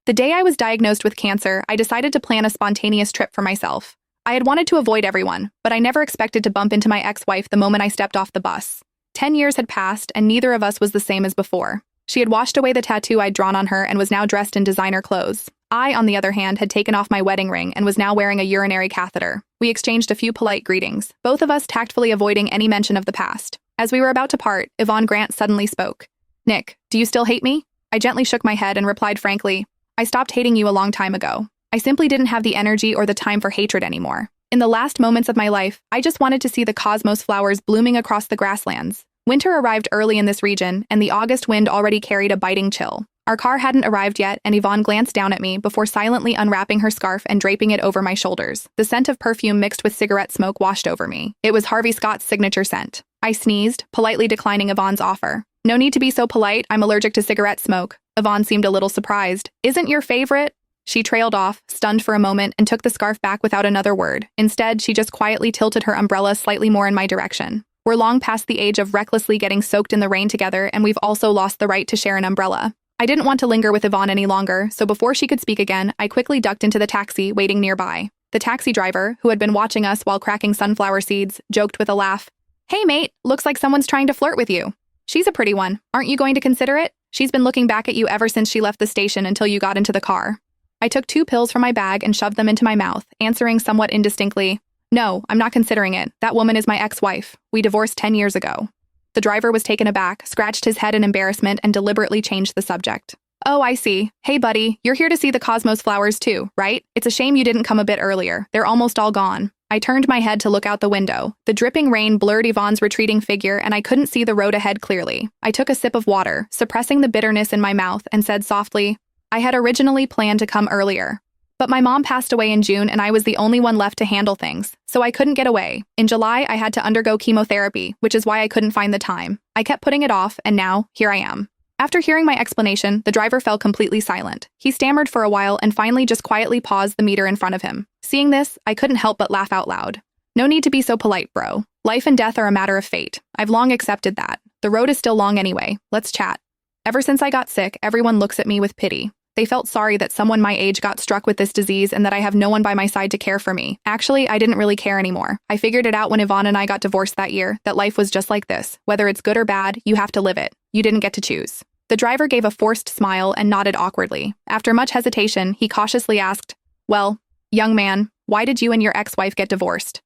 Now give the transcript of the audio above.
The day I was diagnosed with cancer, I decided to plan a spontaneous trip for myself. I had wanted to avoid everyone, but I never expected to bump into my ex-wife the moment I stepped off the bus. 10 years had passed, and neither of us was the same as before. She had washed away the tattoo I'd drawn on her and was now dressed in designer clothes. I, on the other hand, had taken off my wedding ring and was now wearing a urinary catheter. We exchanged a few polite greetings, both of us tactfully avoiding any mention of the past. As we were about to part, Yvonne Grant suddenly spoke. "Nick, do you still hate me?" I gently shook my head and replied frankly, "I stopped hating you a long time ago. I simply didn't have the energy or the time for hatred anymore. In the last moments of my life, I just wanted to see the cosmos flowers blooming across the grasslands." Winter arrived early in this region, and the August wind already carried a biting chill. Our car hadn't arrived yet, and Yvonne glanced down at me before silently unwrapping her scarf and draping it over my shoulders. The scent of perfume mixed with cigarette smoke washed over me. It was Harvey Scott's signature scent. I sneezed, politely declining Yvonne's offer. "No need to be so polite, I'm allergic to cigarette smoke." Yvonne seemed a little surprised. "Isn't your favorite?" She trailed off, stunned for a moment, and took the scarf back without another word. Instead, she just quietly tilted her umbrella slightly more in my direction. We're long past the age of recklessly getting soaked in the rain together, and we've also lost the right to share an umbrella. I didn't want to linger with Yvonne any longer, so before she could speak again, I quickly ducked into the taxi waiting nearby. The taxi driver, who had been watching us while cracking sunflower seeds, joked with a laugh. "Hey mate, looks like someone's trying to flirt with you. She's a pretty one. Aren't you going to consider it? She's been looking back at you ever since she left the station until you got into the car." I took 2 pills from my bag and shoved them into my mouth, answering somewhat indistinctly, "No, I'm not considering it. That woman is my ex-wife. We divorced 10 years ago." The driver was taken aback, scratched his head in embarrassment, and deliberately changed the subject. "Oh, I see. Hey buddy, you're here to see the cosmos flowers too, right? It's a shame you didn't come a bit earlier. They're almost all gone." I turned my head to look out the window. The dripping rain blurred Yvonne's retreating figure, and I couldn't see the road ahead clearly. I took a sip of water, suppressing the bitterness in my mouth, and said softly, "I had originally planned to come earlier. But my mom passed away in June and I was the only one left to handle things, so I couldn't get away. In July, I had to undergo chemotherapy, which is why I couldn't find the time. I kept putting it off, and now, here I am." After hearing my explanation, the driver fell completely silent. He stammered for a while and finally just quietly paused the meter in front of him. Seeing this, I couldn't help but laugh out loud. "No need to be so polite, bro. Life and death are a matter of fate. I've long accepted that. The road is still long anyway. Let's chat." Ever since I got sick, everyone looks at me with pity. They felt sorry that someone my age got struck with this disease and that I have no one by my side to care for me. Actually, I didn't really care anymore. I figured it out when Yvonne and I got divorced that year, that life was just like this. Whether it's good or bad, you have to live it. You didn't get to choose. The driver gave a forced smile and nodded awkwardly. After much hesitation, he cautiously asked, "Well, young man, why did you and your ex-wife get divorced?"